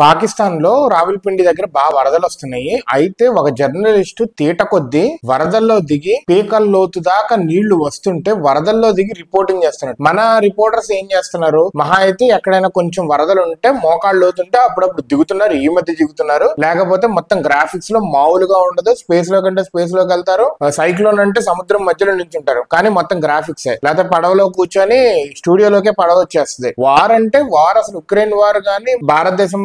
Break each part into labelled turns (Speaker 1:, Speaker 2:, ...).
Speaker 1: పాకిస్తాన్ లో రావిల్పిండి దగ్గర బాగా వరదలు వస్తున్నాయి. అయితే ఒక జర్నలిస్టు తీట కొద్దీ వరదల్లో దిగి పీకల లోతు దాకా నీళ్లు వస్తుంటే వరదల్లో దిగి రిపోర్టింగ్ చేస్తున్నారు. మన రిపోర్టర్స్ ఏం చేస్తున్నారు, మహా అయితే ఎక్కడైనా కొంచెం వరదలు ఉంటే మోకాళ్ళు లోతుంటే అప్పుడప్పుడు దిగుతున్నారు, ఈ మధ్య దిగుతున్నారు. లేకపోతే మొత్తం గ్రాఫిక్స్ లో మామూలుగా ఉండదు, స్పేస్ లో కంటే స్పేస్ లోకి వెళ్తారు. సైక్లోన్ అంటే సముద్రం మధ్యలో నించుంటారు, కానీ మొత్తం గ్రాఫిక్స్. లేకపోతే పడవలో కూర్చొని స్టూడియోలోకే పడవ వచ్చేస్తుంది. వార్ అంటే వార్, అసలు ఉక్రెయిన్ వార్ గానీ భారతదేశం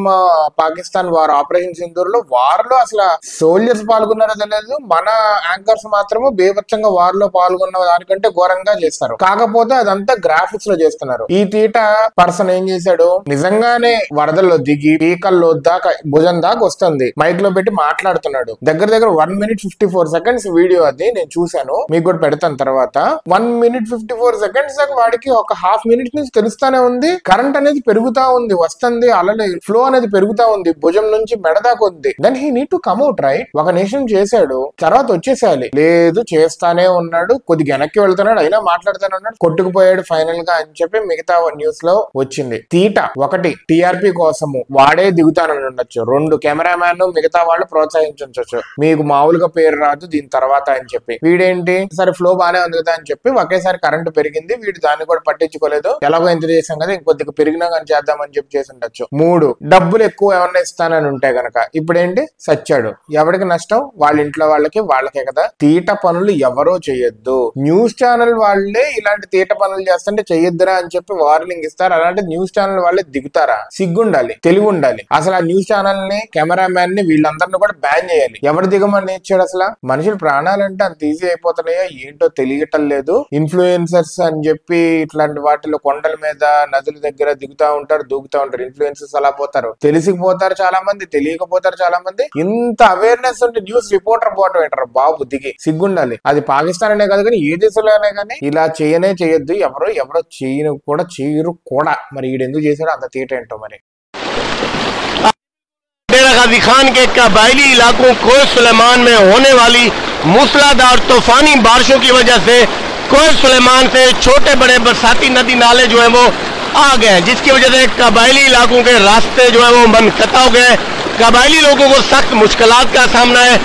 Speaker 1: పాకిస్తాన్ వార్, ఆపరేషన్ సింధూర్ లో వార్ లో అసలు సోల్జర్స్ పాల్గొన్నారో తెలియదు. మన యాంకర్స్ మాత్రము బేభత్సంగా వార్ లో పాల్గొన్న దానికంటే ఘోరంగా చేస్తారు. కాకపోతే అదంతా గ్రాఫిక్స్ లో చేస్తున్నారు. ఈ తీట పర్సన్ ఏం చేశాడు, నిజంగానే వరదల్లో దిగి పీకల్లో దాకా భుజం దాకా వస్తుంది, మైక్ లో పెట్టి మాట్లాడుతున్నాడు. దగ్గర 1 minute 54 seconds వీడియో, అది నేను చూశాను, మీకు కూడా పెడతాను తర్వాత. 1 minute 54 seconds దాకా వాడికి ఒక హాఫ్ మినిట్ నుంచి తెలుస్తానే ఉంది కరెంట్ అనేది పెరుగుతా ఉంది, వస్తుంది, అలానే ఫ్లో అనేది పెరుగుతా ఉంది, భుజం నుంచి మెడ దాకా ఉంది. Then he need to come out, right? ఒక నిమిషం చేశాడు, తర్వాత వచ్చేసేయాలి. లేదు, చేస్తానే ఉన్నాడు, కొద్దిగా వెనక్కి వెళ్తున్నాడు, అయినా మాట్లాడుతూనే ఉన్నాడు, కొట్టుకుపోయాడు ఫైనల్ గా అని చెప్పి మిగతా న్యూస్ లో వచ్చింది. తీట ఒకటి, టీఆర్పీ కోసము వాడే దిగుతానని ఉండొచ్చు. 2, కెమెరామ్యాన్ మిగతా వాళ్ళు ప్రోత్సహించవచ్చు, మీకు మామూలుగా పేరు రాదు దీని తర్వాత అని చెప్పి. వీడేంటి, సరే ఫ్లో బానే ఉంది కదా అని చెప్పి ఒకేసారి కరెంట్ పెరిగింది, వీడు దాన్ని కూడా పట్టించుకోలేదు, ఎలాగో ఎంత చేసాం కదా ఇంకొద్దిగా పెరిగినా కానీ చేద్దామని చెప్పి చేసి ఉండొచ్చు. 3, డబ్బులు ఎక్కువ ఏమన్నా ఇస్తానని ఉంటే గనక ఇప్పుడేంటి సచ్చాడు. ఎవరికి నష్టం, వాళ్ళ ఇంట్లో వాళ్ళకే కదా. తీట పనులు ఎవరో చేయొద్దు. న్యూస్ ఛానల్ వాళ్ళే ఇలాంటి తీట పనులు చేస్తుంటే చెయ్యొద్దురా అని చెప్పి వార్నింగ్ ఇస్తారు. అలాంటి న్యూస్ ఛానల్ వాళ్ళే దిగుతారా? సిగ్గుండాలి, తెలివి ఉండాలి. అసలు ఆ న్యూస్ ఛానల్ ని, కెమెరామ్యాన్ ని, వీళ్ళందరినీ కూడా బ్యాన్ చేయాలి. ఎవరు దిగమని నేర్చాడు? అసలు మనుషులు ప్రాణాలంటే అంత ఈజీ అయిపోతున్నాయో ఏంటో తెలియటం లేదు. ఇన్ఫ్లుయెన్సర్స్ అని చెప్పి ఇట్లాంటి వాటిలో కొండల మీద నదుల దగ్గర దిగుతా ఉంటారు, దూకుతా ఉంటారు. ఇన్ఫ్లుయెన్సర్స్ అలా పోతారు, తెలిసిపోతారు చాలా మంది, తెలియకపోతారు చాలా మంది. ఇంత అవేర్నెస్ ఉంటే న్యూస్ రిపోర్టర్ పోవటం ఏంటారు బాబు, దిగి సిగ్గుండాలి. అది పాకిస్తాన్ అనే కాదు కానీ ఏ దేశంలోనే కానీ ఇలా చేయొద్దు. ఎవరో చేయరు కూడా. మరి ఈడెందుకు చేశాడో అంత తీట ఏంటో మరి.
Speaker 2: डेरा गाजी खान के कबायली इलाकों कोइस सुलेमान में होने वाली मूसलाधार तूफानी बारिशों की वजह से कोइस सुलेमान से छोटे बड़े बरसाती नदी नाले जो है वो आ गए, जिसकी वजह से कबायली इलाकों के रास्ते जो है वो मनक़ता हो गए। कबायली लोगों को सख्त मुश्किलात का सामना है।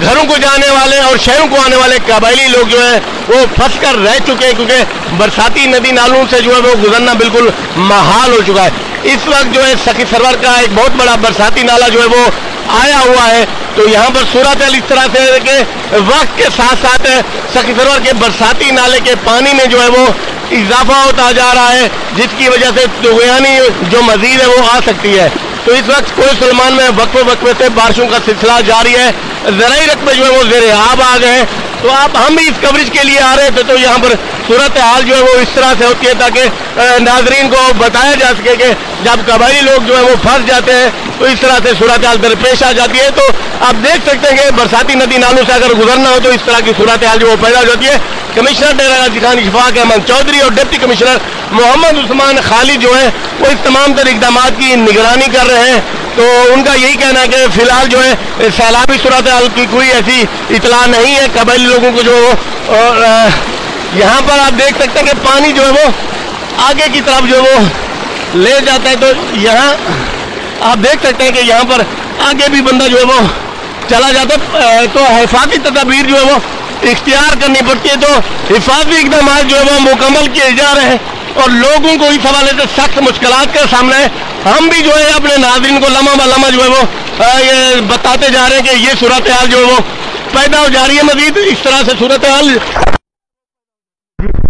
Speaker 2: घरों को जाने वाले और शहरों को आने वाले कबायली लोग जो है वो फंस कर रह चुके हैं, क्योंकि बरसाती नदी नालों से जो है वो गुजरना बिल्कुल महाल हो चुका है। इस वक्त जो है सखी सरवर का एक बहुत बड़ा बरसाती नाला जो है वो आया हुआ है। तो यहाँ पर सूरत इस तरह से कि वक्त के साथ साथ सखी सरवर के बरसाती नाले के पानी में जो है वो इजाफा होता जा रहा है, जिसकी वजह से तूफ़ानी जो मजीद है वो आ सकती है। तो इस वक्त कोइस सुलेमान में वक्फे से बारिशों का सिलसिला जारी है। ज़राई रकबे जो है वो ज़ेरे आब आ गए हैं। तो आप हम भी इस कवरेज के लिए आ रहे थे, तो यहाँ पर सूरत हाल जो है वो इस तरह से होती है ताकि नाजरीन को बताया जा सके कि जब कबायली लोग जो है वो फंस जाते हैं तो इस तरह से सूरत हाल दरपेश आ जाती है। तो आप देख सकते हैं कि बरसाती नदी नालों से अगर गुजरना हो तो इस तरह की सूरत हाल जो वो पैदा हो जाती है। कमिश्नर डेरा गाजी खान इशफाक अहमद चौधरी और डिप्टी कमिश्नर मोहम्मद उस्मान खालिद जो है वो इस तमाम तर इक़दाम की निगरानी कर रहे हैं। तो उनका यही कहना है कि फिलहाल जो है सैलाबी सूरत हाल की कोई ऐसी इतला नहीं है कबायली लोगों को जो। और यहाँ पर आप देख सकते हैं कि पानी जो है वो आगे की तरफ जो है वो ले जाता है। तो यहाँ आप देख सकते हैं कि यहाँ पर आगे भी बंदा जो है वो चला जाता है। तो हिफाजती तदबीर जो है वो इख्तियार करनी पड़ती है। तो हिफाजती इक़दाम जो है वो मुकम्मल किए जा रहे हैं और लोगों को इस हवाले से सख्त मुश्किलात का सामना है। हम भी जो है अपने नाज़रीन को लम्हा ब लम्हा जो है वो ये बताते जा रहे हैं कि ये सूरत हाल जो है वो पैदा हो जा रही है। मज़ीद इस तरह से सूरत हाल